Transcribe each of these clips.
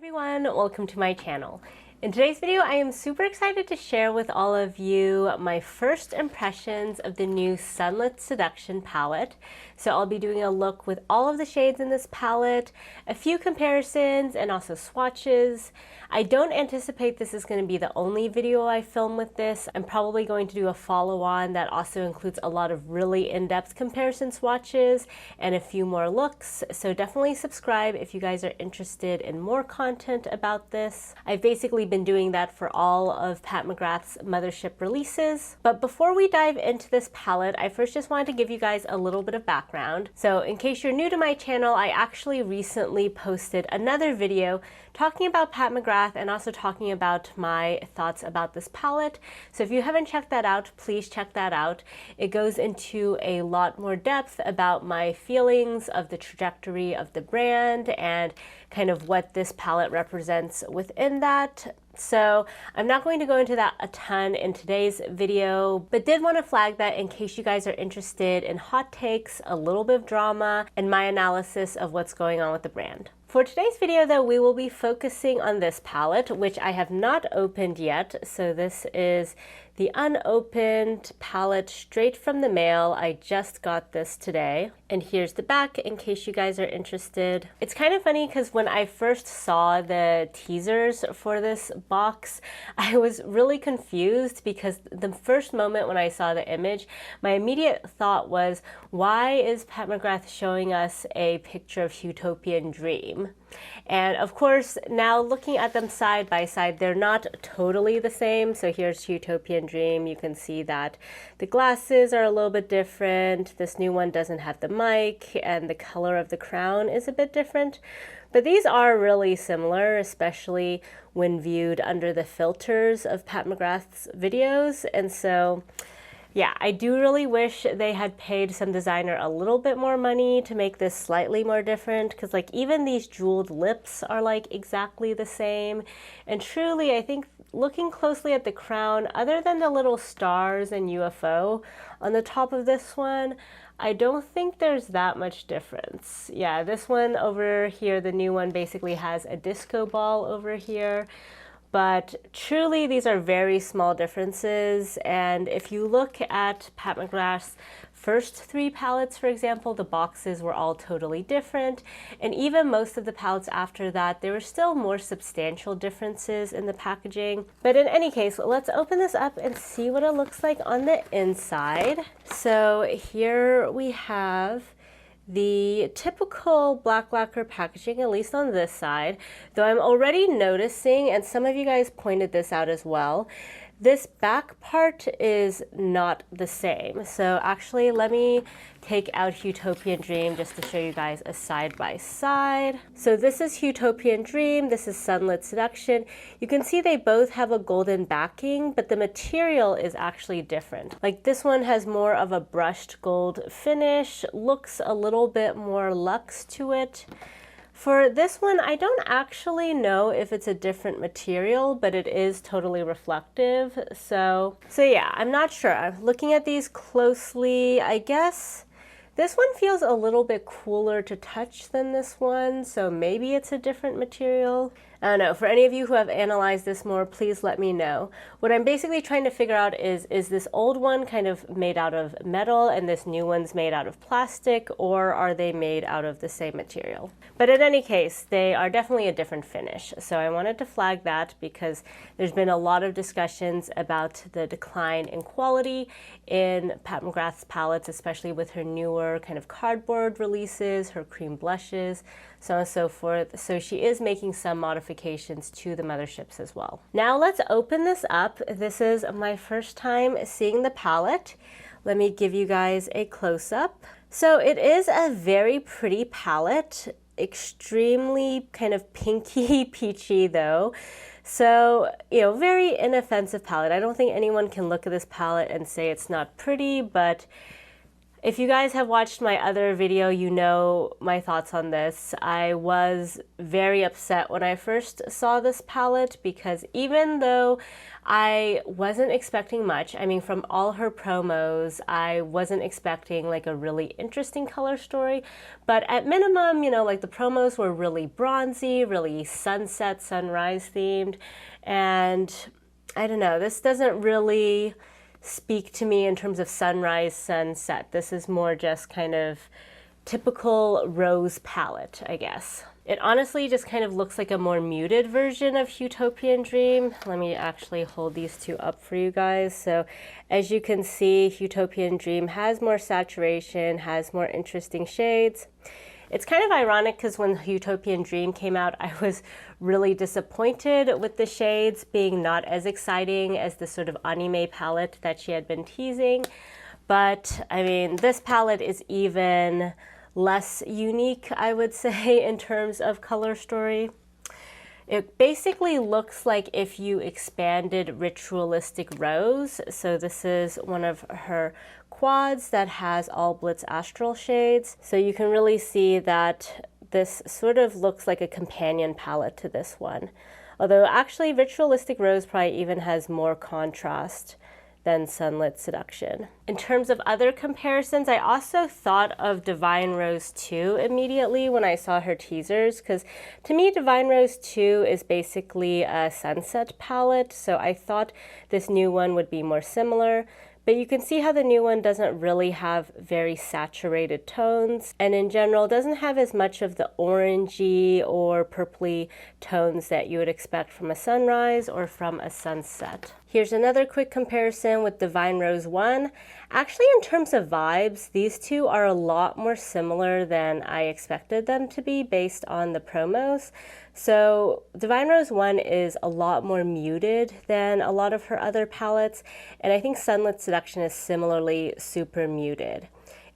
everyone, welcome to my channel. In today's video, I am super excited to share with all of you my first impressions of the new Sunlit Seduction palette. So I'll be doing a look with all of the shades in this palette, a few comparisons, and also swatches. I don't anticipate this is going to be the only video I film with this. I'm probably going to do a follow-on that also includes a lot of really in-depth comparison swatches and a few more looks. So definitely subscribe if you guys are interested in more content about this. I've basically been doing that for all of Pat McGrath's Mothership releases. But before we dive into this palette, I first just wanted to give you guys a little bit of background. So in case you're new to my channel, I actually recently posted another video talking about Pat McGrath and also talking about my thoughts about this palette. So if you haven't checked that out, please check that out. It goes into a lot more depth about my feelings of the trajectory of the brand and kind of what this palette represents within that. So I'm not going to go into that a ton in today's video, but did want to flag that in case you guys are interested in hot takes, a little bit of drama, and my analysis of what's going on with the brand. For today's video though, we will be focusing on this palette, which I have not opened yet. So this is the unopened palette straight from the mail. I just got this today. And here's the back in case you guys are interested. It's kind of funny because when I first saw the teasers for this box, I was really confused because the first moment when I saw the image, my immediate thought was, why is Pat McGrath showing us a picture of Huetopian Dream? And of course, now looking at them side by side, they're not totally the same. So here's Huetopian Dream. You can see that the glasses are a little bit different. This new one doesn't have the mic, and the color of the crown is a bit different. But these are really similar, especially when viewed under the filters of Pat McGrath's videos. And so yeah, I do really wish they had paid some designer a little bit more money to make this slightly more different, because like even these jeweled lips are like exactly the same. And truly, I think looking closely at the crown, other than the little stars and UFO on the top of this one, I don't think there's that much difference. Yeah, this one over here, the new one basically has a disco ball over here. But truly, these are very small differences. And if you look at Pat McGrath's first three palettes, for example, the boxes were all totally different. And even most of the palettes after that, there were still more substantial differences in the packaging. But in any case, let's open this up and see what it looks like on the inside. So here we have the typical black lacquer packaging, at least on this side, though I'm already noticing, and some of you guys pointed this out as well, this back part is not the same. So actually, let me take out Huetopian Dream just to show you guys a side by side. So this is Huetopian Dream, this is Sunlit Seduction. You can see they both have a golden backing, but the material is actually different. Like this one has more of a brushed gold finish, looks a little bit more luxe to it. For this one, I don't actually know if it's a different material, but it is totally reflective. So yeah, I'm not sure. Looking at these closely, I guess this one feels a little bit cooler to touch than this one, so maybe it's a different material. I don't know. For any of you who have analyzed this more, please let me know. What I'm basically trying to figure out is this old one kind of made out of metal and this new one's made out of plastic, or are they made out of the same material? But in any case, they are definitely a different finish. So I wanted to flag that because there's been a lot of discussions about the decline in quality in Pat McGrath's palettes, especially with her newer kind of cardboard releases, her cream blushes, so on and so forth. So she is making some modifications to the motherships as well. Now let's open this up. This is my first time seeing the palette. Let me give you guys a close-up. So it is a very pretty palette, extremely kind of pinky peachy though. So, you know, very inoffensive palette. I don't think anyone can look at this palette and say it's not pretty, but If you guys have watched my other video, you know my thoughts on this. I was very upset when I first saw this palette because even though I wasn't expecting much, I mean, from all her promos, I wasn't expecting like a really interesting color story, but at minimum, you know, like the promos were really bronzy, really sunset, sunrise themed, and I don't know, this doesn't really speak to me in terms of sunrise, sunset. This is more just kind of typical rose palette, I guess. It honestly just kind of looks like a more muted version of Huetopian Dream. Let me actually hold these two up for you guys. So as you can see, Huetopian Dream has more saturation, has more interesting shades. It's kind of ironic because when Huetopian Dream came out, I was really disappointed with the shades being not as exciting as the sort of anime palette that she had been teasing. But I mean, this palette is even less unique, I would say, in terms of color story. It basically looks like if you expanded Ritualistic Rose. So this is one of her quads that has all Blitz Astral shades. So you can really see that this sort of looks like a companion palette to this one. Although actually Ritualistic Rose probably even has more contrast than Sunlit Seduction. In terms of other comparisons, I also thought of Divine Rose 2 immediately when I saw her teasers, because to me Divine Rose 2 is basically a sunset palette, so I thought this new one would be more similar. But you can see how the new one doesn't really have very saturated tones, and in general doesn't have as much of the orangey or purpley tones that you would expect from a sunrise or from a sunset. Here's another quick comparison with Divine Rose 1. Actually, in terms of vibes, these two are a lot more similar than I expected them to be based on the promos. So Divine Rose 1 is a lot more muted than a lot of her other palettes, and I think Sunlit Seduction is similarly super muted.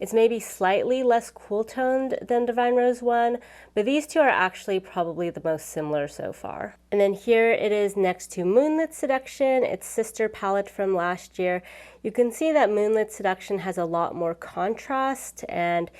It's maybe slightly less cool toned than Divine Rose 1, but these two are actually probably the most similar so far. And then here it is next to Moonlit Seduction, its sister palette from last year. You can see that Moonlit Seduction has a lot more contrast and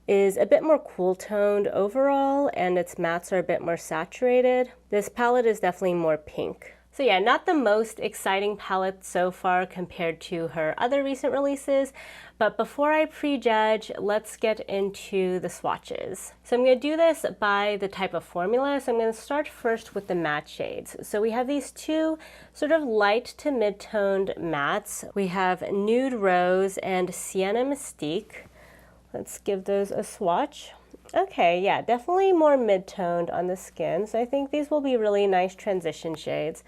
is a bit more cool toned overall, and its mattes are a bit more saturated. This palette is definitely more pink. So yeah, not the most exciting palette so far compared to her other recent releases, but before I prejudge, let's get into the swatches. So I'm going to do this by the type of formula, so I'm going to start first with the matte shades. So we have these two sort of light to mid-toned mattes. We have Nude Rose and Sienna Mystique. Let's give those a swatch. Okay, yeah, definitely more mid-toned on the skin, so I think these will be really nice transition shades.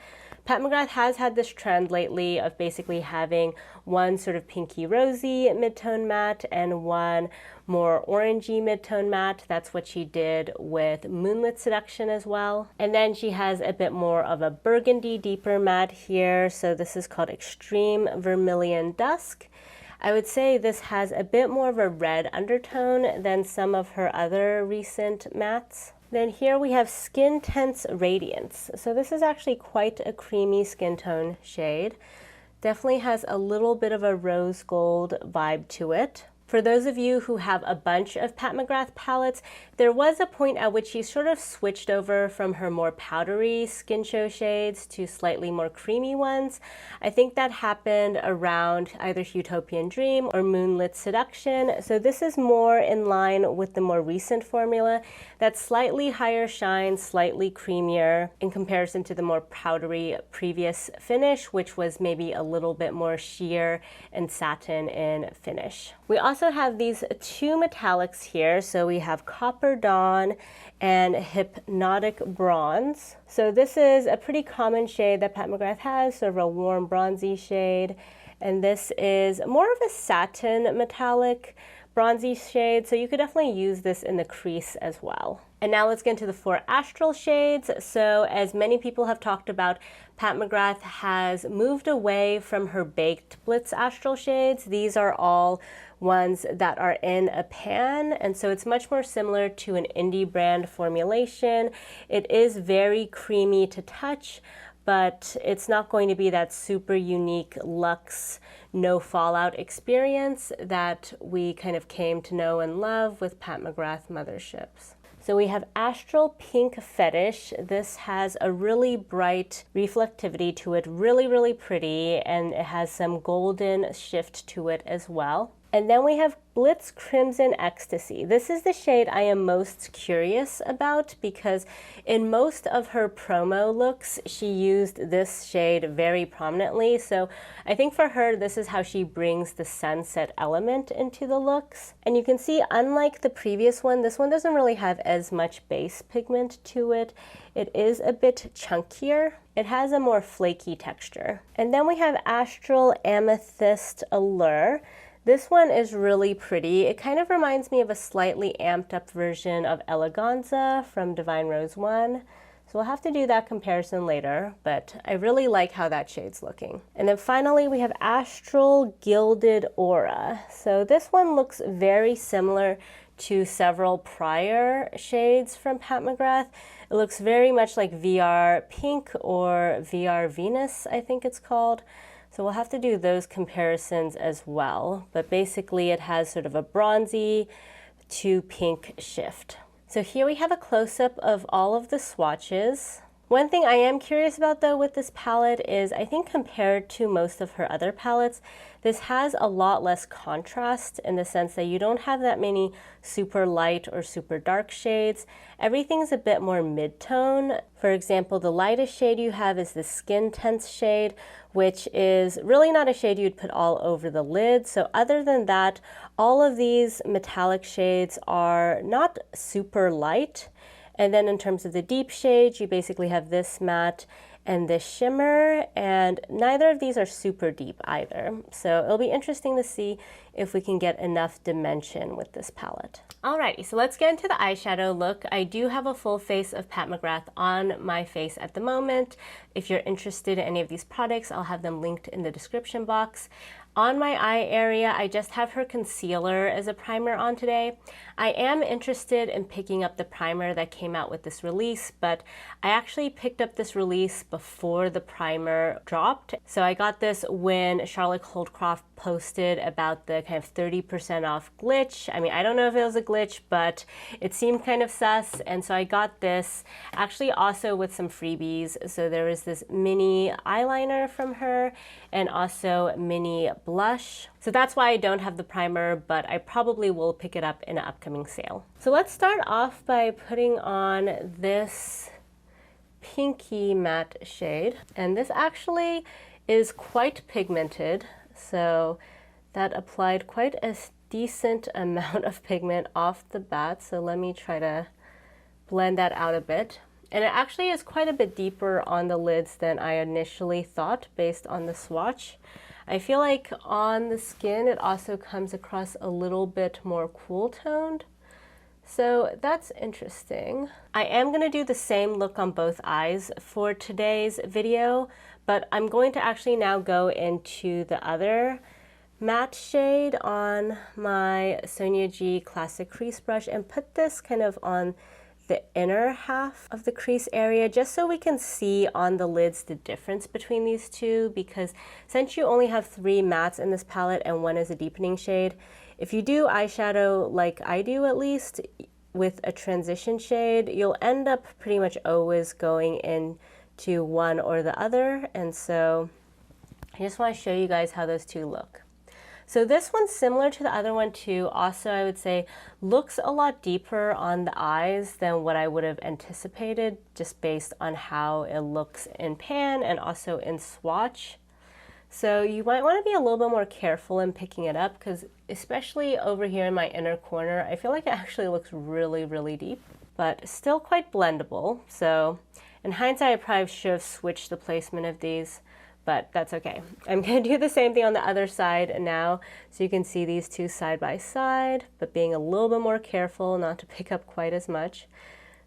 Pat McGrath has had this trend lately of basically having one sort of pinky rosy mid-tone matte and one more orangey mid-tone matte. That's what she did with Moonlit Seduction as well. And then she has a bit more of a burgundy deeper matte here, so this is called Extreme Vermilion Dusk. I would say this has a bit more of a red undertone than some of her other recent mattes. Then here we have Skin Tense Radiance. So this is actually quite a creamy skin tone shade. Definitely has a little bit of a rose gold vibe to it. For those of you who have a bunch of Pat McGrath palettes, there was a point at which she sort of switched over from her more powdery skin show shades to slightly more creamy ones. I think that happened around either Huetopian Dream or Moonlit Seduction. So this is more in line with the more recent formula that's slightly higher shine, slightly creamier in comparison to the more powdery previous finish, which was maybe a little bit more sheer and satin in finish. We also have these two metallics here. So we have Copper Dawn and Hypnotic Bronze. So this is a pretty common shade that Pat McGrath has, sort of a warm bronzy shade. And this is more of a satin metallic bronzy shade, so you could definitely use this in the crease as well. And now let's get into the 4 Astral shades. So as many people have talked about, Pat McGrath has moved away from her baked Blitz Astral shades. These are all ones that are in a pan, and so it's much more similar to an indie brand formulation. It is very creamy to touch, but it's not going to be that super unique luxe, no fallout experience that we kind of came to know and love with Pat McGrath Motherships. So we have Astral Pink Fetish. This has a really bright reflectivity to it, really pretty, and it has some golden shift to it as well. And then we have Blitz Crimson Ecstasy. This is the shade I am most curious about because in most of her promo looks, she used this shade very prominently. So I think for her, this is how she brings the sunset element into the looks. And you can see, unlike the previous one, this one doesn't really have as much base pigment to it. It is a bit chunkier. It has a more flaky texture. And then we have Astral Amethyst Allure. This one is really pretty. It kind of reminds me of a slightly amped up version of Eleganza from Divine Rose 1. So we'll have to do that comparison later, but I really like how that shade's looking. And then finally we have Astral Gilded Aura. So this one looks very similar to several prior shades from Pat McGrath. It looks very much like VR Pink or VR Venus, I think it's called. So we'll have to do those comparisons as well, but basically it has sort of a bronzy to pink shift. So here we have a close-up of all of the swatches. One thing I am curious about though with this palette is I think compared to most of her other palettes, this has a lot less contrast in the sense that you don't have that many super light or super dark shades. Everything's a bit more mid-tone. For example, the lightest shade you have is the Skin Tense shade, which is really not a shade you'd put all over the lid. So other than that, all of these metallic shades are not super light. And then in terms of the deep shades, you basically have this matte and this shimmer, and neither of these are super deep either. So it'll be interesting to see if we can get enough dimension with this palette. Alrighty, so let's get into the eyeshadow look. I do have a full face of Pat McGrath on my face at the moment. If you're interested in any of these products, I'll have them linked in the description box. On my eye area, I just have her concealer as a primer on today. I am interested in picking up the primer that came out with this release, but I actually picked up this release before the primer dropped. So I got this when Charlotte Holdcroft posted about the kind of 30% off glitch. I mean, I don't know if it was a glitch, but it seemed kind of sus. And so I got this actually also with some freebies. So there was this mini eyeliner from her and also mini blush. So that's why I don't have the primer, but I probably will pick it up in an upcoming sale. So let's start off by putting on this pinky matte shade. And this actually is quite pigmented. So that applied quite a decent amount of pigment off the bat. So let me try to blend that out a bit. And it actually is quite a bit deeper on the lids than I initially thought based on the swatch. I feel like on the skin it also comes across a little bit more cool toned. So that's interesting. I am going to do the same look on both eyes for today's video, but I'm going to actually now go into the other matte shade on my Sonia G Classic Crease Brush and put this kind of on the inner half of the crease area just so we can see on the lids the difference between these two, because since you only have 3 mattes in this palette and one is a deepening shade, if you do eyeshadow like I do at least with a transition shade, you'll end up pretty much always going into one or the other. And so I just want to show you guys how those two look. So this one's similar to the other one too. Also, I would say looks a lot deeper on the eyes than what I would have anticipated just based on how it looks in pan and also in swatch. So you might want to be a little bit more careful in picking it up because especially over here in my inner corner, I feel like it actually looks really deep, but still quite blendable. So in hindsight, I probably should have switched the placement of these, but that's okay. I'm going to do the same thing on the other side now so you can see these two side by side, but being a little bit more careful not to pick up quite as much.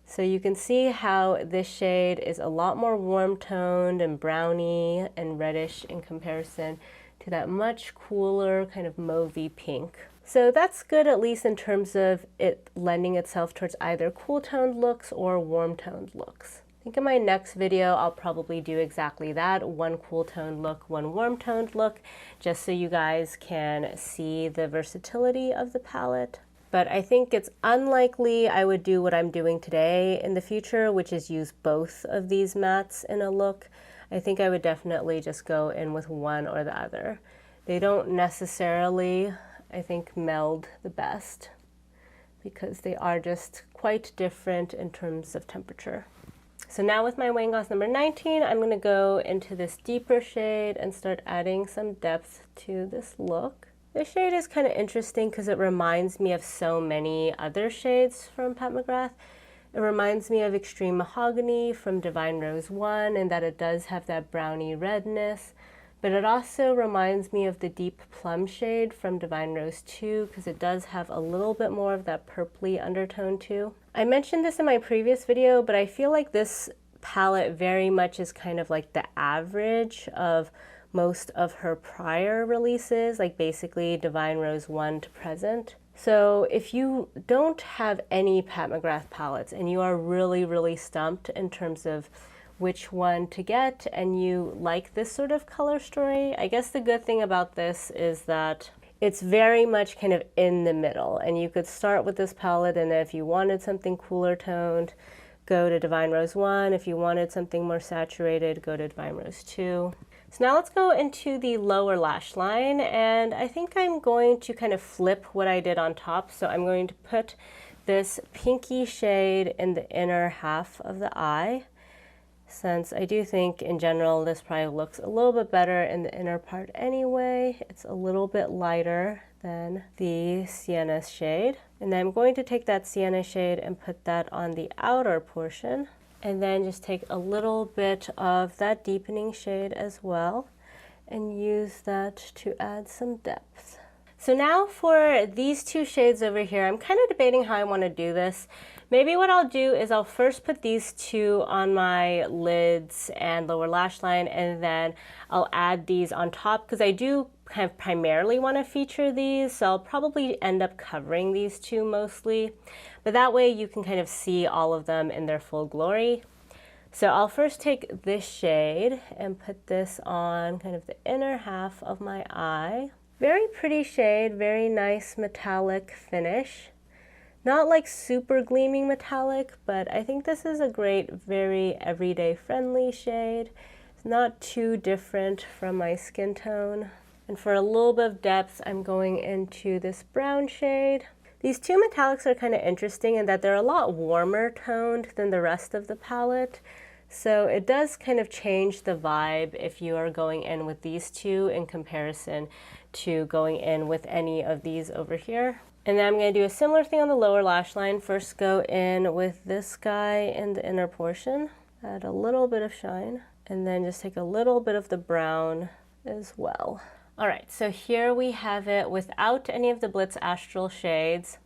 So you can see how this shade is a lot more warm toned and browny and reddish in comparison to that much cooler kind of mauvey pink. So that's good, at least in terms of it lending itself towards either cool toned looks or warm toned looks. I think in my next video, I'll probably do exactly that. One cool toned look, one warm toned look, just so you guys can see the versatility of the palette. But I think it's unlikely I would do what I'm doing today in the future, which is use both of these mattes in a look. I think I would definitely just go in with one or the other. They don't necessarily, I think, meld the best because they are just quite different in terms of temperature. So now with my Wayne Goss number 19, I'm going to go into this deeper shade and start adding some depth to this look. This shade is kind of interesting because it reminds me of so many other shades from Pat McGrath. It reminds me of Extreme Mahogany from Divine Rose 1 in that it does have that brownie redness, but it also reminds me of the Deep Plum shade from Divine Rose 2 because it does have a little bit more of that purpley undertone too. I mentioned this in my previous video, but I feel like this palette very much is kind of like the average of most of her prior releases, like basically Divine Rose 1 to present. So if you don't have any Pat McGrath palettes and you are really stumped in terms of which one to get and you like this sort of color story, I guess the good thing about this is that it's very much kind of in the middle, and you could start with this palette, and then if you wanted something cooler toned, go to Divine Rose 1. If you wanted something more saturated, go to Divine Rose 2. So now let's go into the lower lash line, and I think I'm going to kind of flip what I did on top. So I'm going to put this pinky shade in the inner half of the eye, since I do think in general this probably looks a little bit better in the inner part anyway. It's a little bit lighter than the sienna shade. And then I'm going to take that sienna shade and put that on the outer portion. And then just take a little bit of that deepening shade as well and use that to add some depth. So now for these two shades over here, I'm kind of debating how I want to do this. Maybe what I'll do is I'll first put these two on my lids and lower lash line, and then I'll add these on top because I do kind of primarily want to feature these, so I'll probably end up covering these two mostly, but that way you can kind of see all of them in their full glory. So I'll first take this shade and put this on kind of the inner half of my eye. Very pretty shade, very nice metallic finish. Not like super gleaming metallic, but I think this is a great, very everyday friendly shade. It's not too different from my skin tone. And for a little bit of depth, I'm going into this brown shade. These two metallics are kind of interesting in that they're a lot warmer toned than the rest of the palette. So it does kind of change the vibe if you are going in with these two in comparison to going in with any of these over here. And then I'm going to do a similar thing on the lower lash line. First go in with this guy in the inner portion, add a little bit of shine, and then just take a little bit of the brown as well. All right, so here we have it without any of the Blitz Astral shades.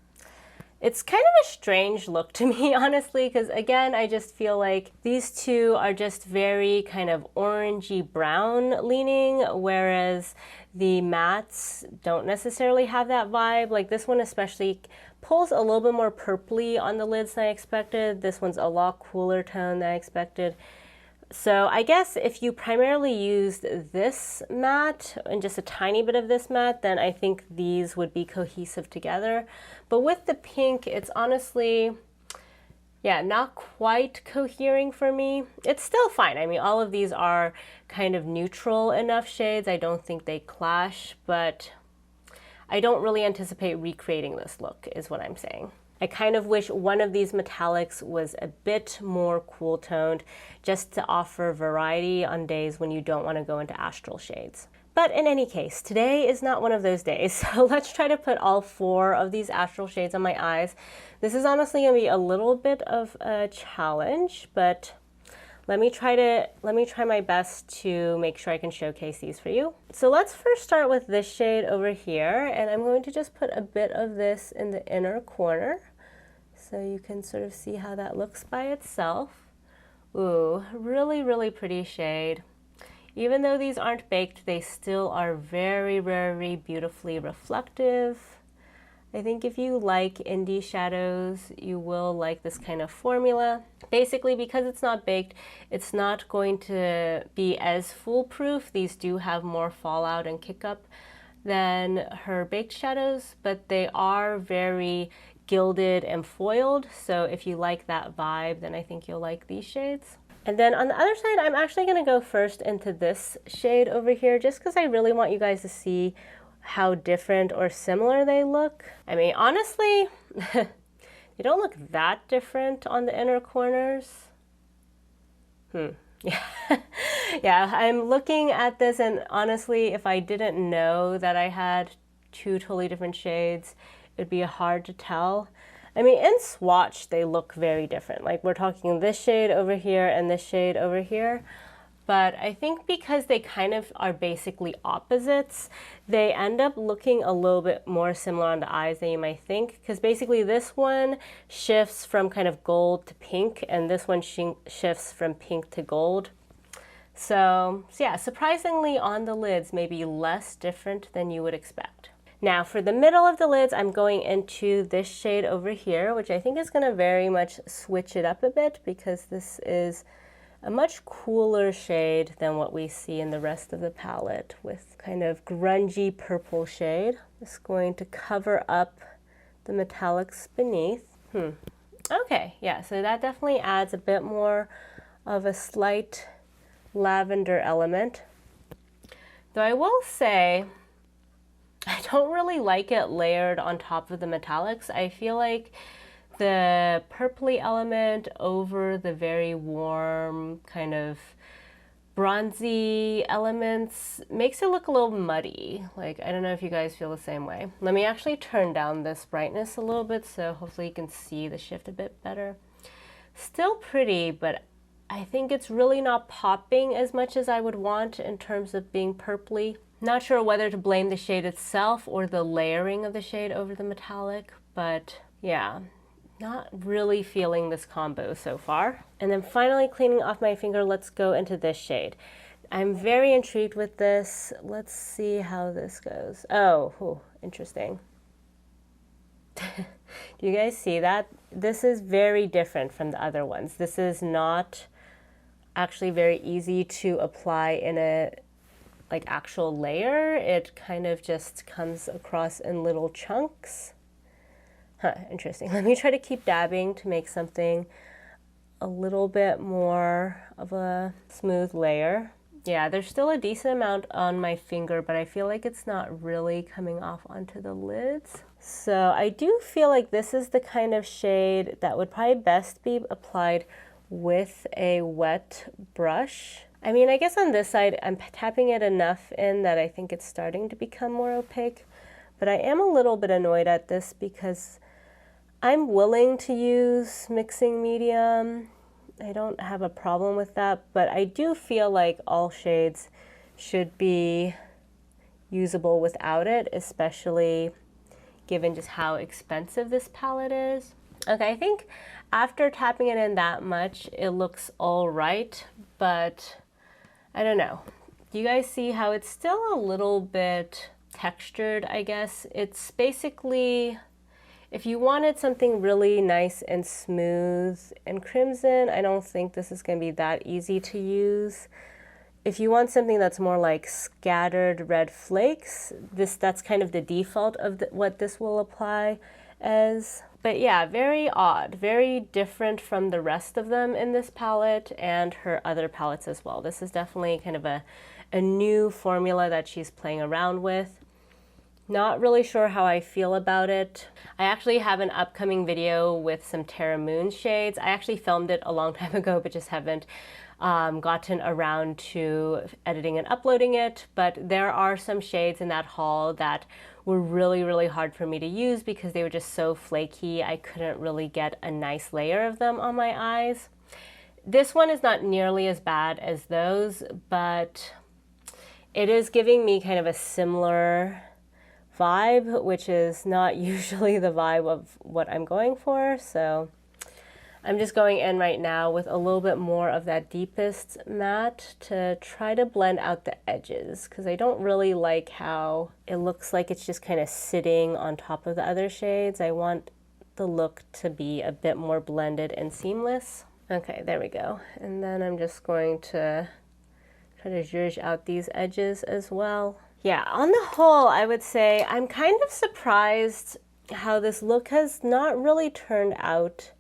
It's kind of a strange look to me, honestly, because again, I just feel like these two are just very kind of orangey brown leaning, whereas the mattes don't necessarily have that vibe. Like this one especially pulls a little bit more purpley on the lids than I expected. This one's a lot cooler tone than I expected. So I guess if you primarily used this matte and just a tiny bit of this matte, then I think these would be cohesive together. But with the pink, it's honestly, yeah, not quite cohering for me. It's still fine. I mean, all of these are kind of neutral enough shades. I don't think they clash, but I don't really anticipate recreating this look, is what I'm saying. I kind of wish one of these metallics was a bit more cool toned, just to offer variety on days when you don't want to go into astral shades. But in any case, today is not one of those days, so let's try to put all 4 of these astral shades on my eyes. This is honestly going to be a little bit of a challenge, but let me try my best to make sure I can showcase these for you. So let's first start with this shade over here, and I'm going to just put a bit of this in the inner corner so you can sort of see how that looks by itself. Ooh, really pretty shade. Even though these aren't baked, they still are very beautifully reflective. I think if you like indie shadows, you will like this kind of formula. Basically, because it's not baked, it's not going to be as foolproof. These do have more fallout and kick up than her baked shadows, but they are very gilded and foiled. So if you like that vibe, then I think you'll like these shades. And then on the other side, I'm actually gonna go first into this shade over here, just because I really want you guys to see how different or similar they look. I mean, honestly, they don't look that different on the inner corners. Yeah. Yeah, I'm looking at this, and honestly, if I didn't know that I had two totally different shades, it'd be hard to tell. I mean, in swatch, they look very different. Like, we're talking this shade over here and this shade over here. But I think because they kind of are basically opposites, they end up looking a little bit more similar on the eyes than you might think. Because basically this one shifts from kind of gold to pink, and this one shifts from pink to gold. So yeah, surprisingly on the lids, maybe less different than you would expect. Now for the middle of the lids, I'm going into this shade over here, which I think is going to very much switch it up a bit, because this is a much cooler shade than what we see in the rest of the palette, with kind of grungy purple shade. It's going to cover up the metallics beneath. Okay, yeah, so that definitely adds a bit more of a slight lavender element. Though I will say, I don't really like it layered on top of the metallics. I feel like the purpley element over the very warm, kind of bronzy elements makes it look a little muddy. Like, I don't know if you guys feel the same way. Let me actually turn down this brightness a little bit, so hopefully you can see the shift a bit better. Still pretty, but I think it's really not popping as much as I would want in terms of being purpley. Not sure whether to blame the shade itself or the layering of the shade over the metallic, but yeah. Not really feeling this combo so far. And then finally, cleaning off my finger, let's go into this shade. I'm very intrigued with this. Let's see how this goes. Oh, interesting. Do you guys see that? This is very different from the other ones. This is not actually very easy to apply in a like actual layer. It kind of just comes across in little chunks. Interesting. Let me try to keep dabbing to make something a little bit more of a smooth layer. Yeah, there's still a decent amount on my finger, but I feel like it's not really coming off onto the lids. So I do feel like this is the kind of shade that would probably best be applied with a wet brush. I mean, I guess on this side, I'm tapping it enough in that I think it's starting to become more opaque, but I am a little bit annoyed at this because I'm willing to use mixing medium. I don't have a problem with that, but I do feel like all shades should be usable without it, especially given just how expensive this palette is. Okay, I think after tapping it in that much, it looks all right, but I don't know. Do you guys see how it's still a little bit textured, I guess? It's basically, if you wanted something really nice and smooth and crimson, I don't think this is going to be that easy to use. If you want something that's more like scattered red flakes, that's kind of the default of what this will apply as. But yeah, very odd, very different from the rest of them in this palette and her other palettes as well. This is definitely kind of a new formula that she's playing around with. Not really sure how I feel about it. I actually have an upcoming video with some Terra Moon shades. I actually filmed it a long time ago, but just haven't gotten around to editing and uploading it. But there are some shades in that haul that were really, really hard for me to use because they were just so flaky. I couldn't really get a nice layer of them on my eyes. This one is not nearly as bad as those, but it is giving me kind of a similar vibe, which is not usually the vibe of what I'm going for. So I'm just going in right now with a little bit more of that deepest matte to try to blend out the edges, because I don't really like how it looks like it's just kind of sitting on top of the other shades. I want the look to be a bit more blended and seamless. Okay, there we go. And then I'm just going to try to zhuzh out these edges as well. Yeah, on the whole, I would say I'm kind of surprised how this look has not really turned out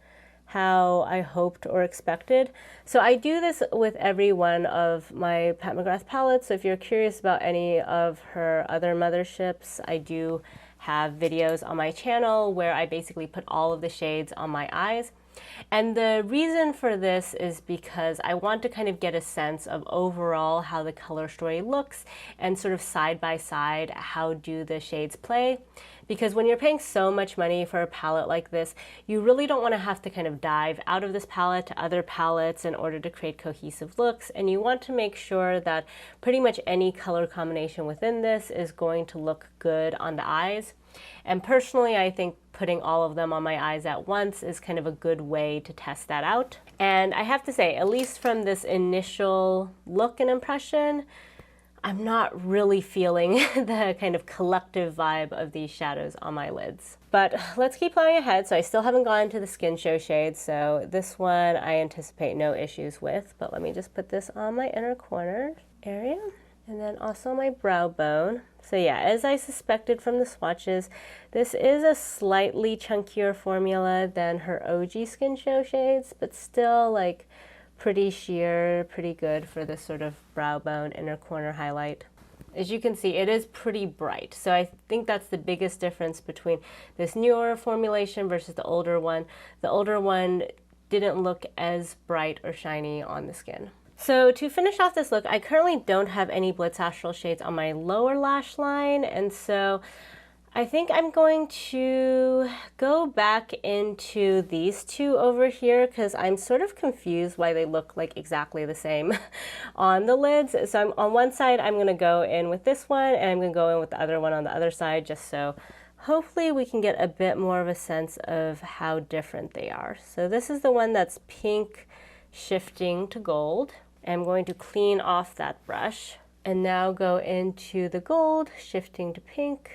how I hoped or expected. So I do this with every one of my Pat McGrath palettes. So if you're curious about any of her other motherships, I do have videos on my channel where I basically put all of the shades on my eyes. And the reason for this is because I want to kind of get a sense of overall how the color story looks and sort of side by side, how do the shades play? Because when you're paying so much money for a palette like this, you really don't want to have to kind of dive out of this palette to other palettes in order to create cohesive looks. And you want to make sure that pretty much any color combination within this is going to look good on the eyes. And personally, I think putting all of them on my eyes at once is kind of a good way to test that out. And I have to say, at least from this initial look and impression, I'm not really feeling the kind of collective vibe of these shadows on my lids. But let's keep plowing ahead. So I still haven't gone to the skin show shades, so this one I anticipate no issues with. But let me just put this on my inner corner area, and then also my brow bone. So yeah, as I suspected from the swatches, this is a slightly chunkier formula than her OG skin show shades, but still like pretty sheer, pretty good for this sort of brow bone inner corner highlight. As you can see, it is pretty bright. So I think that's the biggest difference between this newer formulation versus the older one. The older one didn't look as bright or shiny on the skin. So to finish off this look, I currently don't have any Blitz Astral shades on my lower lash line, and so I think I'm going to go back into these two over here because I'm sort of confused why they look like exactly the same on the lids. So on one side, I'm going to go in with this one, and I'm going to go in with the other one on the other side, just so hopefully we can get a bit more of a sense of how different they are. So this is the one that's pink shifting to gold. I'm going to clean off that brush and now go into the gold, shifting to pink.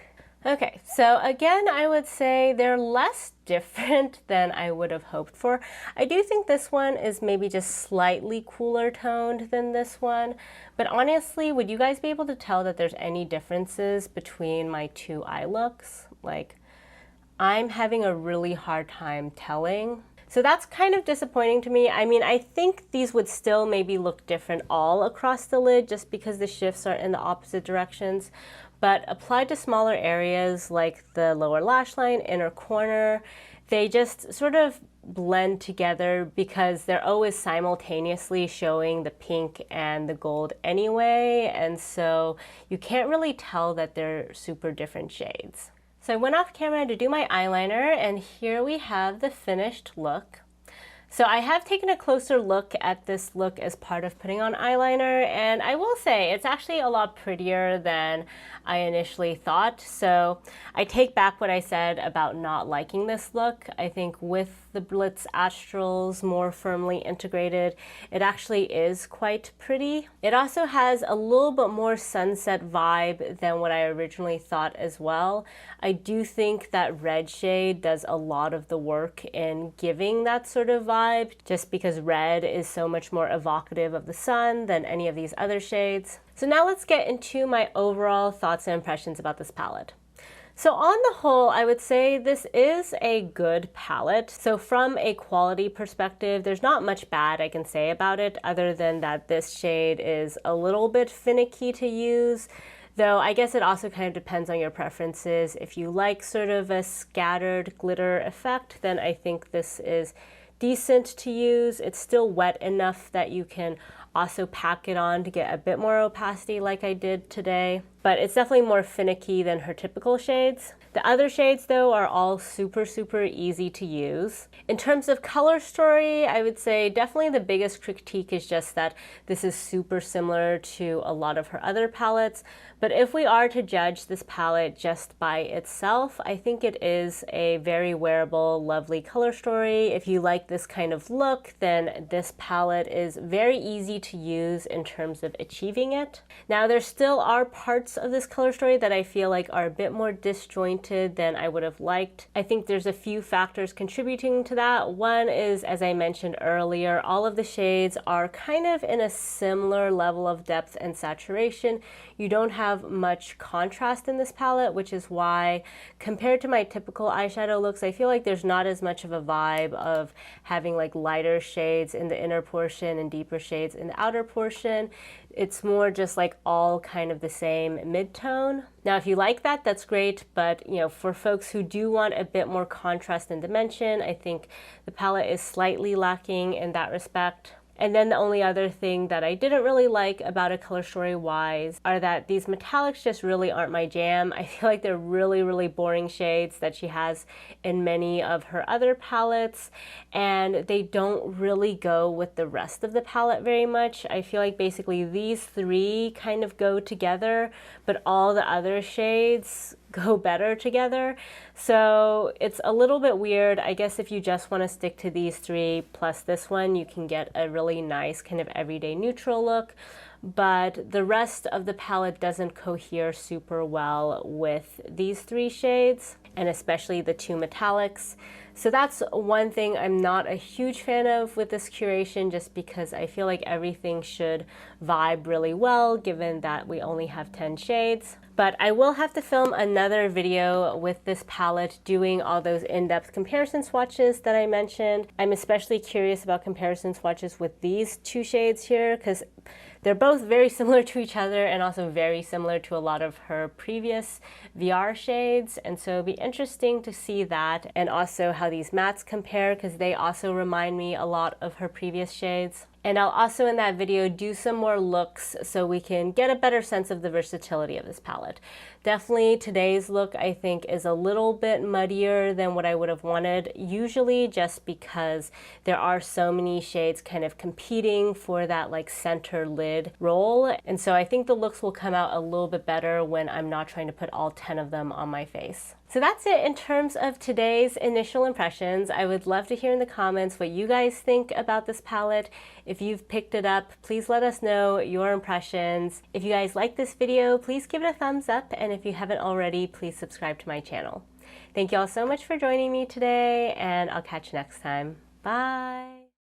Okay, so again, I would say they're less different than I would have hoped for. I do think this one is maybe just slightly cooler toned than this one, but honestly, would you guys be able to tell that there's any differences between my two eye looks? Like, I'm having a really hard time telling. So that's kind of disappointing to me. I mean, I think these would still maybe look different all across the lid just because the shifts are in the opposite directions. But applied to smaller areas like the lower lash line, inner corner, they just sort of blend together because they're always simultaneously showing the pink and the gold anyway. And so you can't really tell that they're super different shades. So I went off camera to do my eyeliner, and here we have the finished look. So I have taken a closer look at this look as part of putting on eyeliner, and I will say it's actually a lot prettier than I initially thought. So I take back what I said about not liking this look. I think with the Blitz Astrals more firmly integrated, it actually is quite pretty. It also has a little bit more sunset vibe than what I originally thought as well. I do think that red shade does a lot of the work in giving that sort of vibe, just because red is so much more evocative of the sun than any of these other shades. So now let's get into my overall thoughts and impressions about this palette. So on the whole, I would say this is a good palette. So from a quality perspective, there's not much bad I can say about it other than that this shade is a little bit finicky to use. Though I guess it also kind of depends on your preferences. If you like sort of a scattered glitter effect, then I think this is decent to use. It's still wet enough that you can also pack it on to get a bit more opacity like I did today. but it's definitely more finicky than her typical shades. The other shades though are all super easy to use. In terms of color story, I would say definitely the biggest critique is just that this is super similar to a lot of her other palettes. But if we are to judge this palette just by itself, I think it is a very wearable, lovely color story. If you like this kind of look, then this palette is very easy to use in terms of achieving it. Now, there still are parts of this color story that I feel like are a bit more disjointed than I would have liked. I think there's a few factors contributing to that. One is, as I mentioned earlier, all of the shades are kind of in a similar level of depth and saturation. You don't have much contrast in this palette, which is why, compared to my typical eyeshadow looks, I feel like there's not as much of a vibe of having like lighter shades in the inner portion and deeper shades in the outer portion. It's more just like all kind of the same mid-tone. Now, if you like that, that's great, but you know, for folks who do want a bit more contrast and dimension, I think the palette is slightly lacking in that respect. And then the only other thing that I didn't really like about it color story wise are that these metallics just really aren't my jam. I feel like they're really boring shades that she has in many of her other palettes, and they don't really go with the rest of the palette very much. I feel like basically these three kind of go together, but all the other shades go better together. So it's a little bit weird. I guess if you just want to stick to these three plus this one, you can get a really nice kind of everyday neutral look. But the rest of the palette doesn't cohere super well with these three shades, and especially the two metallics. So that's one thing I'm not a huge fan of with this curation, just because I feel like everything should vibe really well given that we only have 10 shades. But I will have to film another video with this palette doing all those in-depth comparison swatches that I mentioned. I'm especially curious about comparison swatches with these two shades here because they're both very similar to each other and also very similar to a lot of her previous VR shades. And so it'll be interesting to see that, and also how these mattes compare because they also remind me a lot of her previous shades. And I'll also in that video do some more looks so we can get a better sense of the versatility of this palette. Definitely today's look I think is a little bit muddier than what I would have wanted, usually just because there are so many shades kind of competing for that like center lid role. And so I think the looks will come out a little bit better when I'm not trying to put all 10 of them on my face. So that's it in terms of today's initial impressions. I would love to hear in the comments what you guys think about this palette. If you've picked it up, please let us know your impressions. If you guys like this video, please give it a thumbs up, and if you haven't already, please subscribe to my channel. Thank you all so much for joining me today, and I'll catch you next time. Bye!